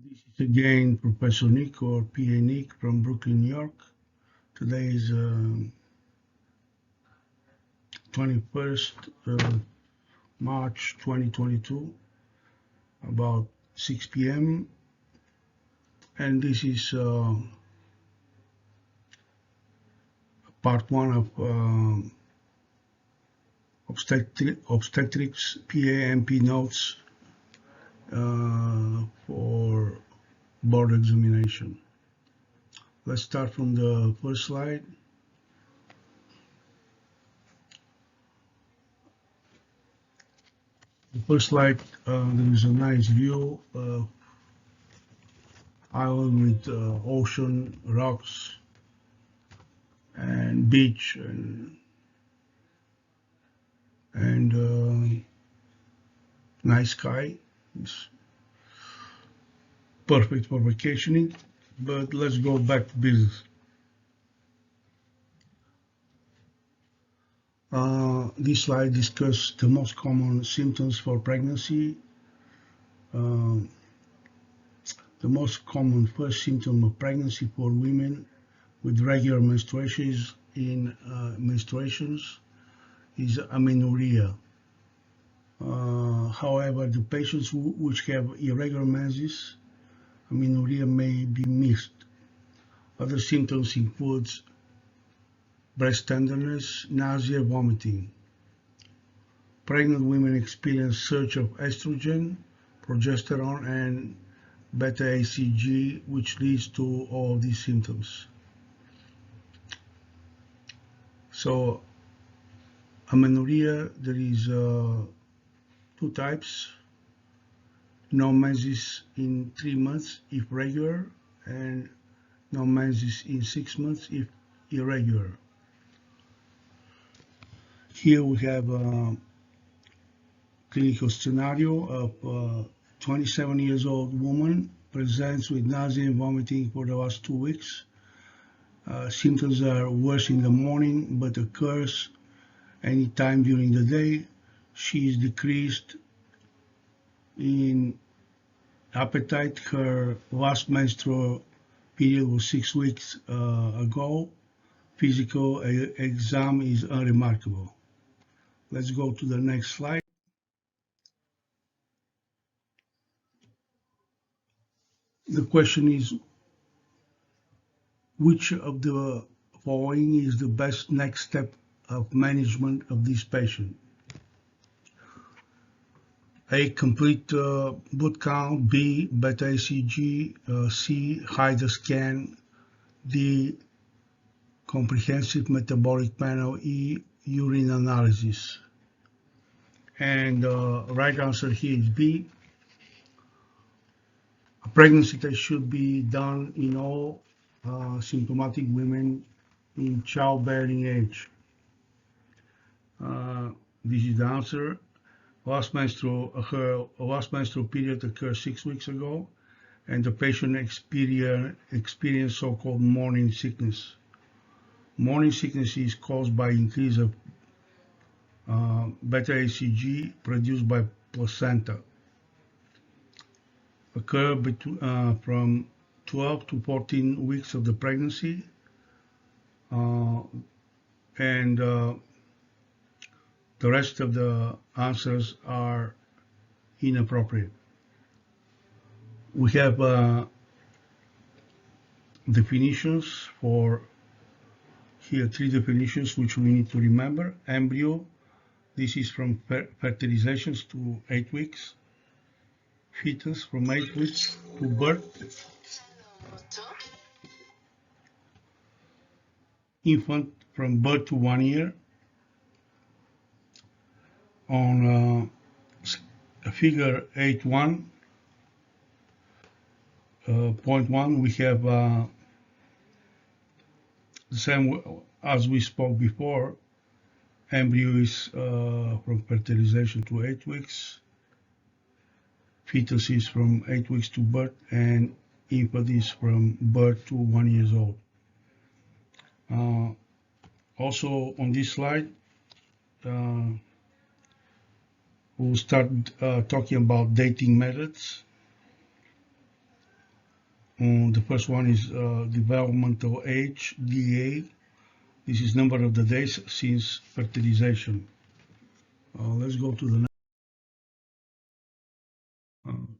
This is again Professor Nick or PA Nick from Brooklyn, New York. Today is 21st March 2022, about 6 p.m. And this is part one of Obstetrics PA-MP notes for board examination. Let's start from the first slide. The first slide, there is a nice view of island with ocean, rocks, and beach, and nice sky. It's perfect for vacationing, but let's go back to business. This slide discusses the most common symptoms for pregnancy. The most common first symptom of pregnancy for women with regular menstruations is amenorrhea. However, the patients which have irregular menses, amenorrhea may be missed. Other symptoms include breast tenderness, nausea, vomiting. Pregnant women experience surge of estrogen, progesterone, and beta-HCG, which leads to all these symptoms. So, amenorrhea, there is two types: no menses in 3 months if regular, and no menses in 6 months if irregular. Here we have a clinical scenario of a 27-year-old woman presents with nausea and vomiting for the last 2 weeks. Symptoms are worse in the morning, but occurs anytime during the day. She is decreased in appetite. Her last menstrual period was 6 weeks ago. Physical exam is unremarkable. Let's go to the next slide. The question is, which of the following is the best next step of management of this patient? A, complete blood count. B, beta-HCG. C, HIDA scan. D, comprehensive metabolic panel. E, urine analysis. And the right answer here is B. A pregnancy test should be done in all symptomatic women in childbearing age. This is the answer. Her last menstrual period occurred 6 weeks ago, and the patient experienced so-called morning sickness. Morning sickness is caused by increase of beta-HCG produced by placenta. Occur from 12 to 14 weeks of the pregnancy, and the rest of the answers are inappropriate. We have definitions for here, 3 definitions which we need to remember. Embryo, this is from fertilizations to 8 weeks. Fetus, from 8 weeks to birth. Infant, from birth to 1 year. On figure 8.1, we have the same as we spoke before. Embryo is from fertilization to 8 weeks. Fetus is from 8 weeks to birth, and infant is from birth to 1 year old. Also on this slide, we'll start talking about dating methods. The first one is developmental age, DA. This is number of the days since fertilization. Let's go to the next.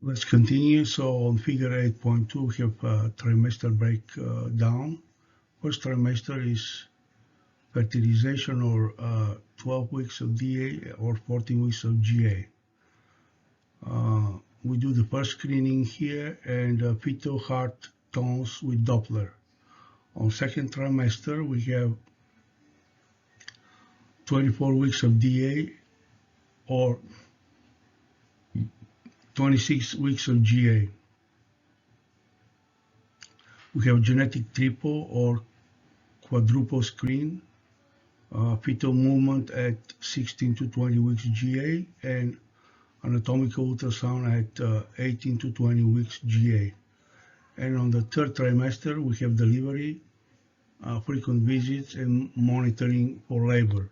Let's continue. So on figure 8.2, we have trimester breakdown. First trimester is fertilization or 12 weeks of DA or 14 weeks of GA. We do the first screening here and fetal heart tones with Doppler. On second trimester, we have 24 weeks of DA or 26 weeks of GA. We have genetic triple or quadruple screen, fetal movement at 16 to 20 weeks GA, and anatomical ultrasound at 18 to 20 weeks GA. And on the third trimester, we have delivery, frequent visits, and monitoring for labor.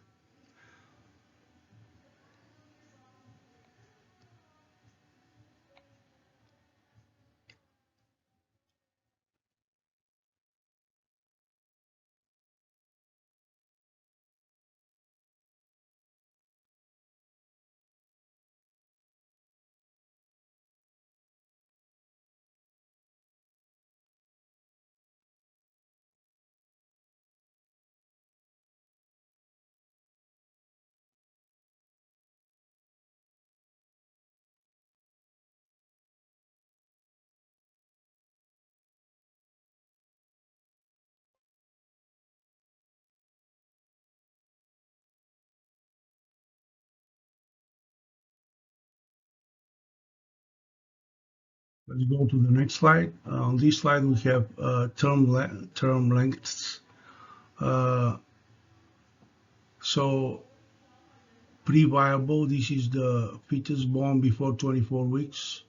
Let's go to the next slide. On this slide, we have term lengths. So pre-viable, this is the fetus born before 24 weeks.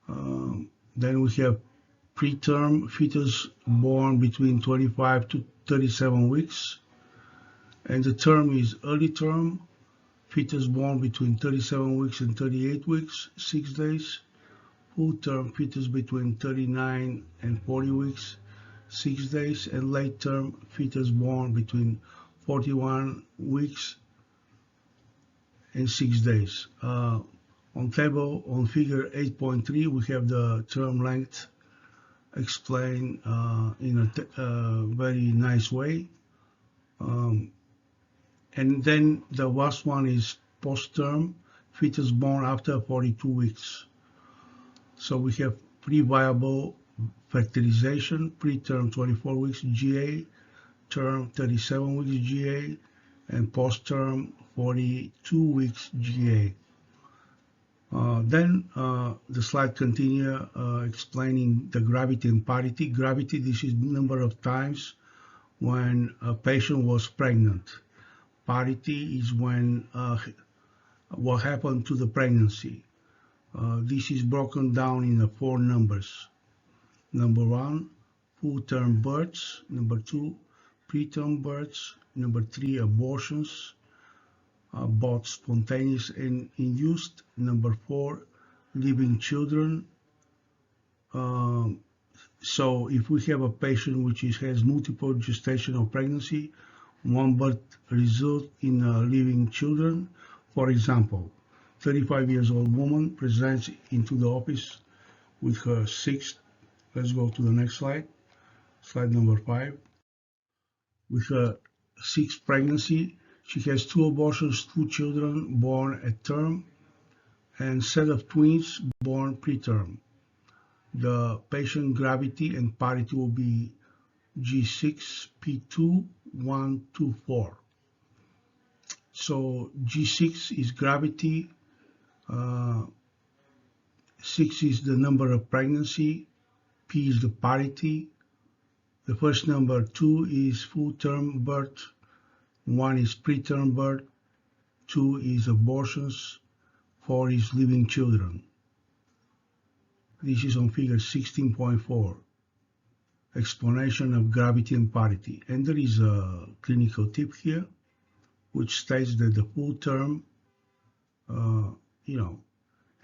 Then we have preterm, fetus born between 25 to 37 weeks. And the term is early term, fetus born between 37 weeks and 38 weeks, 6 days. Full term, fetus between 39 and 40 weeks, 6 days. And late term, fetus born between 41 weeks and 6 days. On table, on figure 8.3, we have the term length explained in a very nice way. And then the last one is post-term, fetus born after 42 weeks. So we have pre-viable fertilization, preterm 24 weeks GA, term 37 weeks GA, and post-term 42 weeks GA. Then the slide continue explaining the gravity and parity. Gravity, this is the number of times when a patient was pregnant. Parity is when what happened to the pregnancy. This is broken down in 4 numbers. Number 1, full-term births. Number 2, preterm births. Number 3, abortions, both spontaneous and induced. Number 4, living children. So if we have a patient which has multiple gestational pregnancy, one birth result in living children. For example, 35 years old woman presents into the office with her 6th, let's go to the next slide, slide number 5. With her 6th pregnancy, she has 2 abortions, 2 children born at term, and set of twins born preterm. The patient gravity and parity will be G6, P2, 1, 2, 4. So G6 is gravity, 6 is the number of pregnancy, P is the parity, the first number 2 is full-term birth, 1 is preterm birth, 2 is abortions, 4 is living children. This is on figure 16.4, explanation of gravity and parity. And there is a clinical tip here, which states that the full term,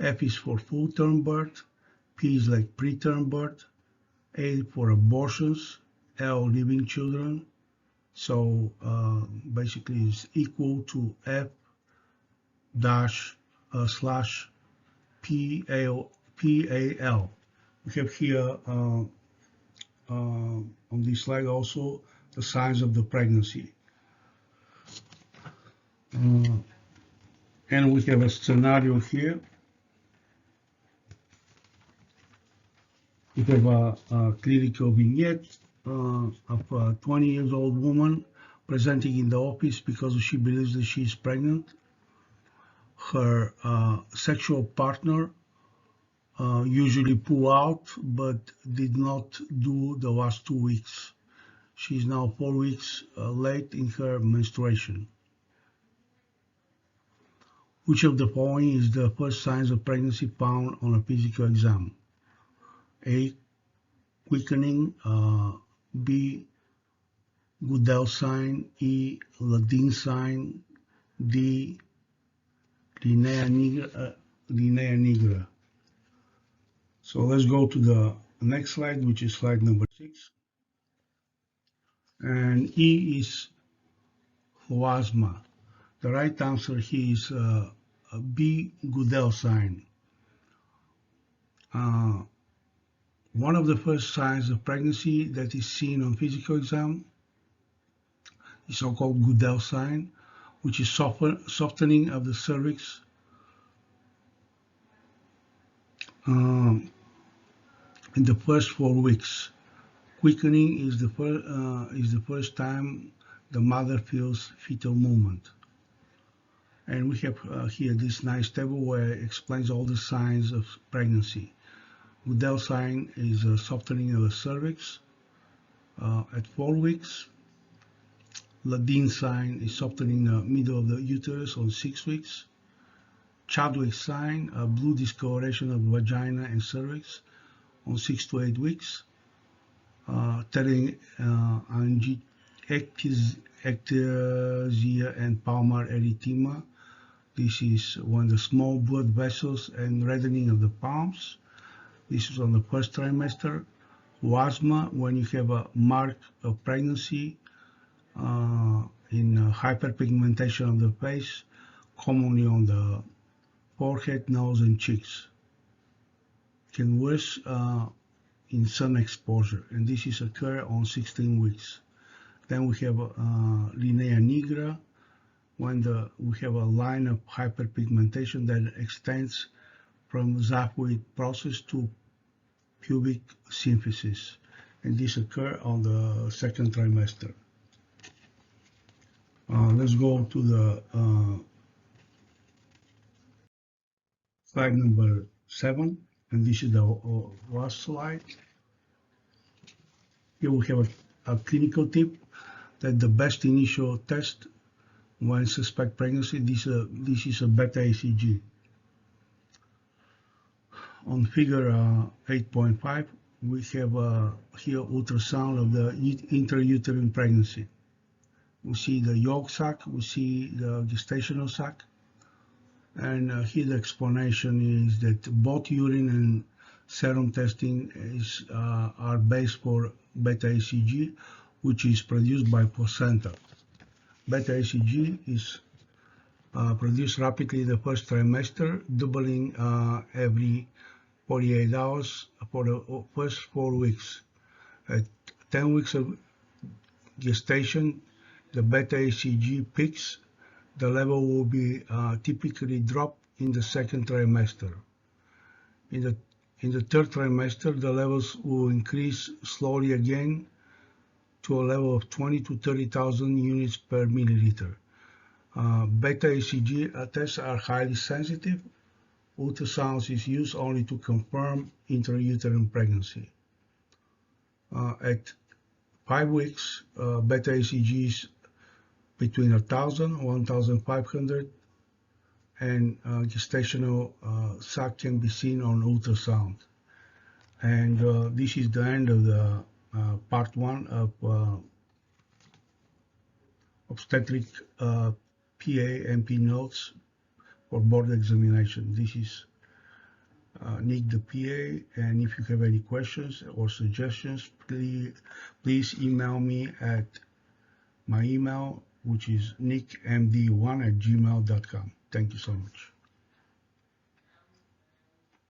F is for full term birth, P is like preterm birth, A for abortions, L living children. So basically it's equal to F dash slash PAL. We have here on this slide also the signs of the pregnancy. And we have a scenario here. We have a clinical vignette of a 20 years old woman presenting in the office because she believes that she is pregnant. Her sexual partner usually pull out, but did not do the last 2 weeks. She is now 4 weeks late in her menstruation. Which of the following is the first signs of pregnancy found on a physical exam? A. Quickening. B. Goodell sign. E. Ladin sign. D. Linea nigra. So let's go to the next slide, which is slide number 6. And E is Hoasma. The right answer here is B. Goodell sign. One of the first signs of pregnancy that is seen on physical exam is so-called Goodell sign, which is softening of the cervix in the first 4 weeks. Quickening is the first time the mother feels fetal movement. And we have here this nice table where it explains all the signs of pregnancy. Goodell sign is a softening of the cervix at 4 weeks. Ladin sign is softening the middle of the uterus on 6 weeks. Chadwick sign, a blue discoloration of the vagina and cervix on 6 to 8 weeks. Ectasia and palmar erythema. This is when the small blood vessels and reddening of the palms. This is on the first trimester. Wasma, when you have a mark of pregnancy in hyperpigmentation of the face, commonly on the forehead, nose, and cheeks. Can worse in sun exposure, and this is occur on 16 weeks. Then we have linea nigra, when we have a line of hyperpigmentation that extends from xiphoid process to pubic symphysis, and this occur on the second trimester. Let's go to the slide number 7, and this is the last slide. Here we have a clinical tip that the best initial test when suspect pregnancy, this is a beta ECG. On figure 8.5, we have here ultrasound of the intrauterine pregnancy. We see the yolk sac, we see the gestational sac, and here the explanation is that both urine and serum testing are based for beta ECG, which is produced by placenta. Beta ECG is produced rapidly in the first trimester, doubling every 48 hours for the first 4 weeks. At 10 weeks of gestation, the beta ECG peaks. The level will be typically dropped in the second trimester. In the third trimester, the levels will increase slowly again to a level of 20 to 30,000 units per milliliter. Beta ECG tests are highly sensitive. Ultrasound is used only to confirm intrauterine pregnancy. At 5 weeks, beta ECG is between 1,000 and 1,500, and gestational sac can be seen on ultrasound. And this is the end of the part 1 of obstetric PA MP notes for board examination. This is Nick the PA. And if you have any questions or suggestions, please email me at my email, which is nickmd1@gmail.com. Thank you so much.